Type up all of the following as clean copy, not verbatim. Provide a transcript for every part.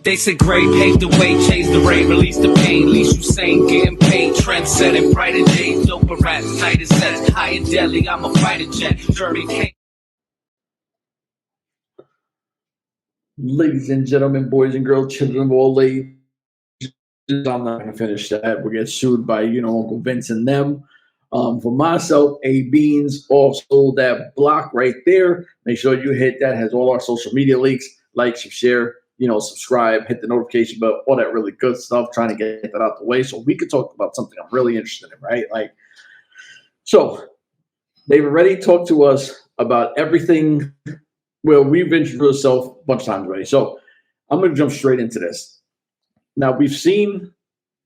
They said Gray paved the way, changed the rate, released the pain. Least Hussein getting paid, trend setting, brighter days, doper raps, tighter sets, high and deadly. I'm a fighter jet, journey came. Ladies and gentlemen, boys and girls, children of all ages, I'm not going to finish that. We'll get sued by, Uncle Vince and them. For myself, A Beans, also that block right there. Make sure you hit that. Has all our social media links. Like, share, subscribe, hit the notification bell, all that really good stuff. Trying to get that out the way so we can talk about something I'm really interested in, right? So they've already talked to us about everything. Well, we've introduced ourselves a bunch of times already. So I'm going to jump straight into this. Now, we've seen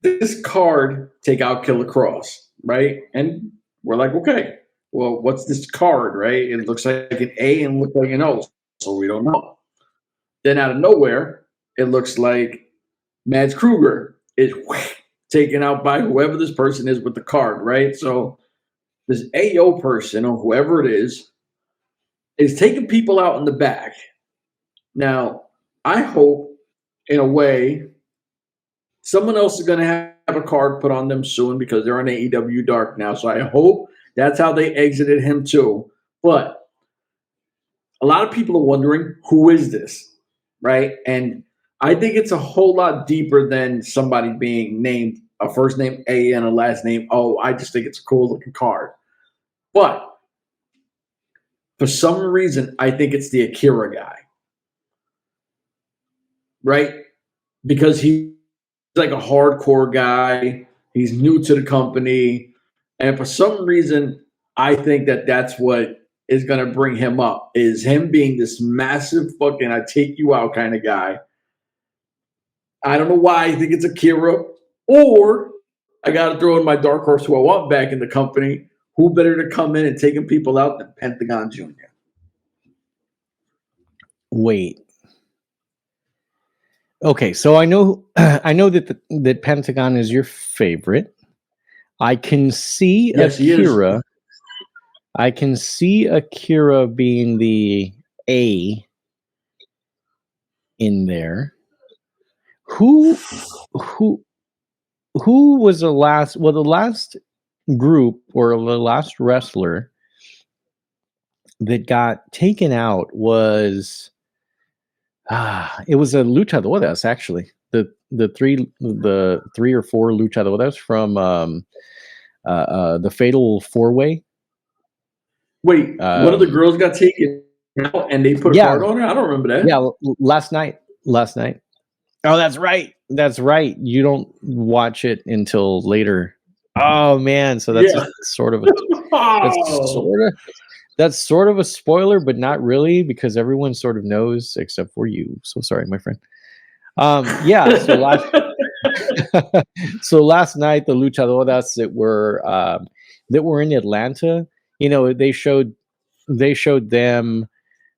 this card take out Killer Cross, right? And we're like, okay, well, what's this card, right? It looks like an A and looks like an O, so we don't know. Then out of nowhere, it looks like Mads Kruger is taken out by whoever this person is with the card, right? So this AO person or whoever it is taking people out in the back. Now, I hope, in a way, someone else is going to have a card put on them soon because they're on AEW Dark now. So I hope that's how they exited him too. But a lot of people are wondering, who is this, right? And I think it's a whole lot deeper than somebody being named a first name A and a last name O. I just think it's a cool looking card. But for some reason, I think it's the Akira guy, right? Because he's like a hardcore guy. He's new to the company. And for some reason, I think that that's what is going to bring him up, is him being this massive fucking I take you out kind of guy. I don't know why I think it's Akira. Or I got to throw in my dark horse who I want back in the company. Who better to come in and taking people out than Pentagon Jr.? Wait. Okay, so I know that Pentagon is your favorite. I can see Akira. I can see Akira being the A in there. Who was the last? Well, the last group or the last wrestler that got taken out was it was a luchadoras, actually. The three or four luchadoras from the Fatal 4-Way. Wait, one of the girls got taken out and they put a card on her? I don't remember that. Yeah, last night. Oh, that's right. You don't watch it until later. Oh man, so that's sort of a spoiler, but not really, because everyone sort of knows except for you. So sorry, my friend. So last night the luchadoras that were in Atlanta, they showed them,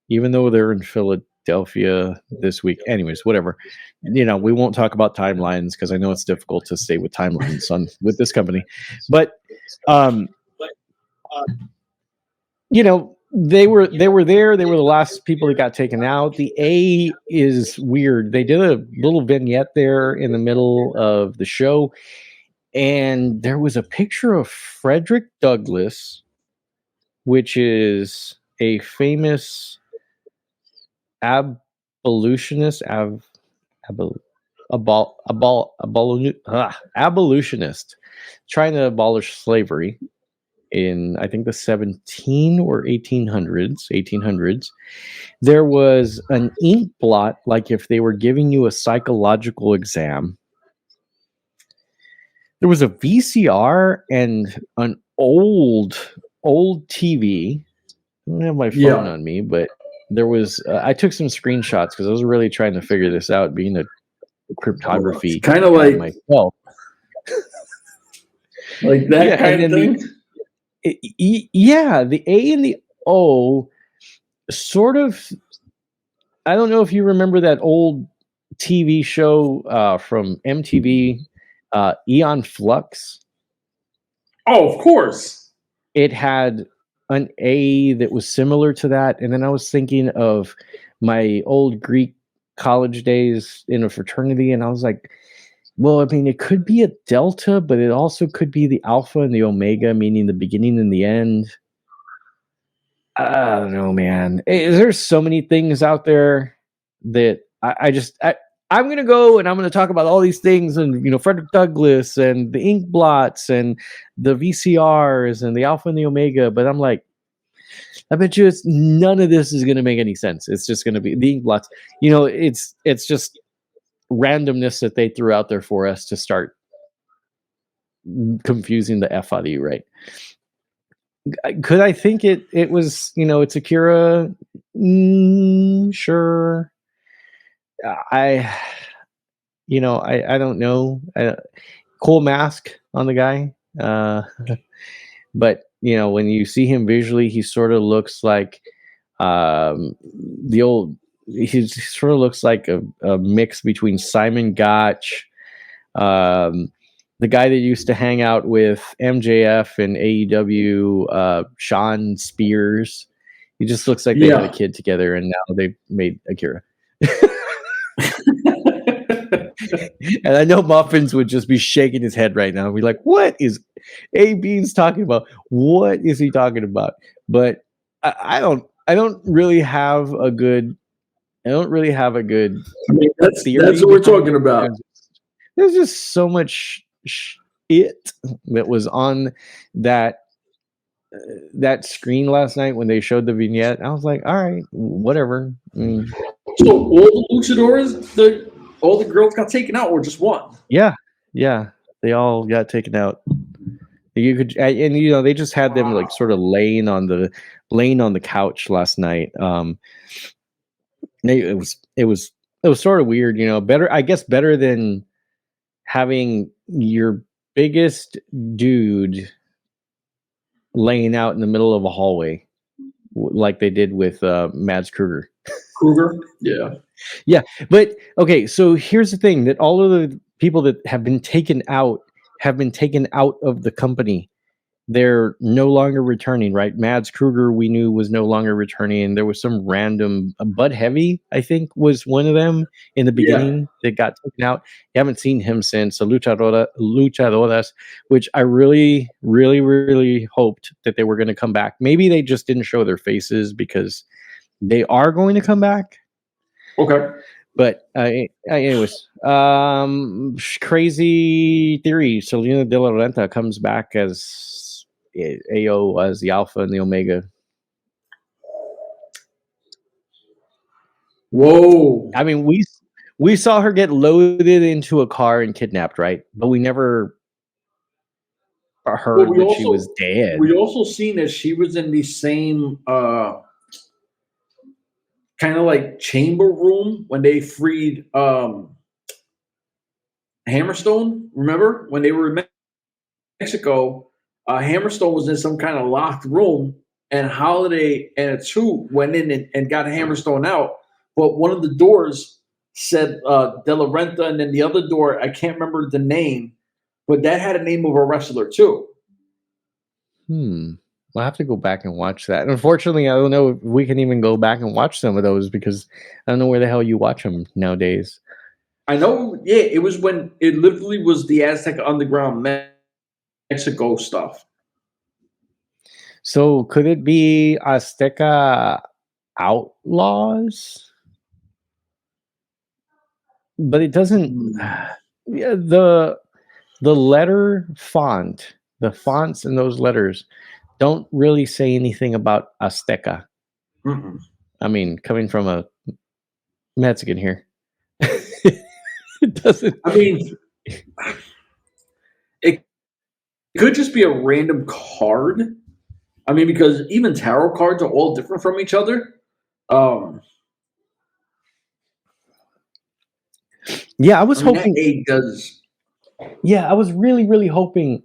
even though they're in Philadelphia this week. Anyways, whatever. We won't talk about timelines because I know it's difficult to stay with timelines with this company. But they were there. They were the last people that got taken out. The A is weird. They did a little vignette there in the middle of the show, and there was a picture of Frederick Douglass, which is a famous abolitionist, abolitionist, trying to abolish slavery in, I think, the 17 or 1800s. There was an ink blot, like if they were giving you a psychological exam. There was a VCR and an old TV. I don't have my phone on me, but there was. I took some screenshots because I was really trying to figure this out, being a cryptography kind of like myself, like that kind of thing. The A and the O sort of. I don't know if you remember that old TV show from MTV, Eon Flux. Oh, of course. It had an A that was similar to that, and then I was thinking of my old Greek college days in a fraternity, and I was like, well, I mean, it could be a delta, but it also could be the alpha and the omega, meaning the beginning and the end. I don't know, man. There's so many things out there that I'm gonna go and I'm gonna talk about all these things, and Frederick Douglass and the ink blots and the VCRs and the alpha and the omega. But I'm like, I bet you none of this is gonna make any sense. It's just gonna be the ink blots. It's just randomness that they threw out there for us to start confusing the F out of you, right? Could I think it was, it's Akira? Sure. I don't know. Cool mask on the guy. But when you see him visually, he sort of looks like he sort of looks like a mix between Simon Gotch, the guy that used to hang out with MJF and AEW, Sean Spears. He just looks like they had a kid together, and now they've made Akira. And I know Muffins would just be shaking his head right now and be like, what is A Beans talking about? What is he talking about? But I don't really have a good theory. That's what we're talking about. There's just so much it that was on that screen last night when they showed the vignette. I was like, all right, whatever. So all the luchadors, all the girls got taken out, or just one? Yeah, they all got taken out. You could, and they just had them like sort of laying on the couch last night. It was sort of weird, better than having your biggest dude laying out in the middle of a hallway like they did with Mads Kruger. Yeah. But okay, so here's the thing, that all of the people that have been taken out of the company. They're no longer returning, right? Mads Kruger, we knew, was no longer returning. There was some random Bud Heavy, I think, was one of them in the beginning that got taken out. You haven't seen him since. So luchadoras, which I really, really, really hoped that they were going to come back. Maybe they just didn't show their faces because they are going to come back. Okay. But anyways, crazy theory. Salina de la Renta comes back as AO, as the Alpha and the Omega. Whoa! I mean, we saw her get loaded into a car and kidnapped, right? But we never heard that she was dead. We also seen that she was in the same kind of like chamber room when they freed Hammerstone. Remember when they were in Mexico? Hammerstone was in some kind of locked room, and Holiday and a two went in and got Hammerstone out. But one of the doors said De La Renta, and then the other door, I can't remember the name, but that had a name of a wrestler too. I'll have to go back and watch that. Unfortunately, I don't know if we can even go back and watch some of those because I don't know where the hell you watch them nowadays. I know, it was when it literally was the Aztec Underground Mexico stuff. So could it be Azteca Outlaws? But it doesn't. Yeah, the letter font, the fonts in those letters don't really say anything about Azteca. I mean, coming from a Mexican here, it doesn't. I mean, it could just be a random card. I mean, because even tarot cards are all different from each other. Yeah, I was hoping. It does. Yeah, I was really, really hoping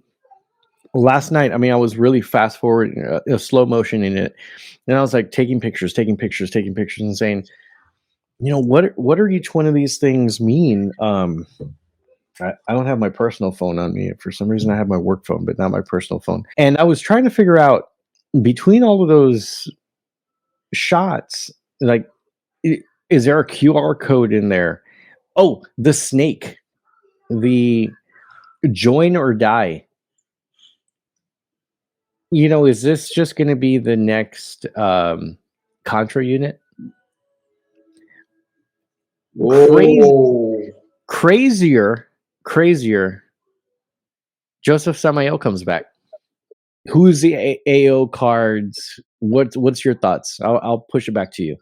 last night. I mean, I was really fast forward, slow motion in it, and I was like taking pictures, and saying, what are each one of these things mean? I don't have my personal phone on me. For some reason, I have my work phone, but not my personal phone. And I was trying to figure out between all of those shots, like, Is there a QR code in there? Oh, the snake, the join or die. You know, is this just going to be the next Contra unit? Whoa. Crazier. Josef Samael comes back. Who's the AO cards? What's your thoughts? I'll push it back to you.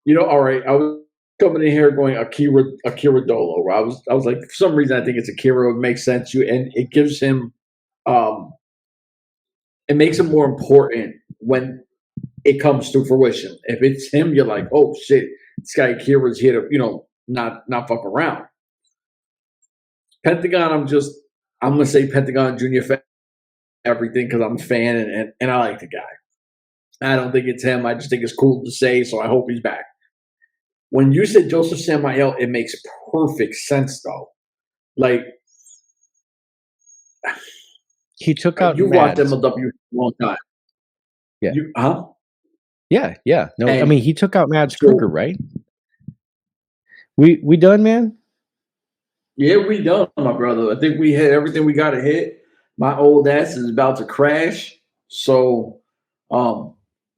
You know, all right. I was coming in here going Akira Dolo. I was like, for some reason, I think it's Akira. It makes sense. And it gives him, it makes him more important when it comes to fruition. If it's him, you're like, oh shit, this guy Akira's here to, not fuck around. Pentagon, I'm gonna say Pentagon Junior for everything because I'm a fan and I like the guy. I don't think it's him. I just think it's cool to say, so I hope he's back. When you said Josef Samael, it makes perfect sense though. Like, he took out. You watched MLW for a long time. Yeah. Yeah. No, And I mean he took out Mads Kruger, right? We done, man. Yeah, we done, my brother. I think we hit everything we got to hit. My old ass is about to crash. So,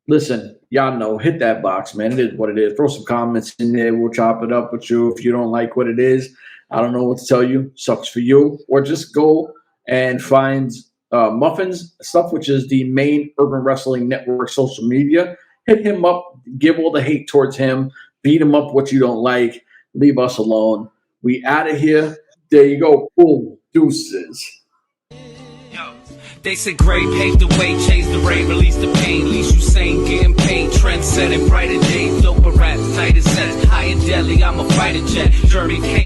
listen, y'all know, hit that box, man. It is what it is. Throw some comments in there. We'll chop it up with you. If you don't like what it is, I don't know what to tell you. Sucks for you. Or just go and find Muffins Stuff, which is the main Urban Wrestling Network social media. Hit him up. Give all the hate towards him. Beat him up what you don't like. Leave us alone. We out of here. There you go. Boom. Deuces. Yo, they said Gray paved the way, changed the rate, released the pain, least you sane, getting paid, trend setting, brighter days, doper rats, tighter sets, high and deadly, I'm a fighter jet, journey came.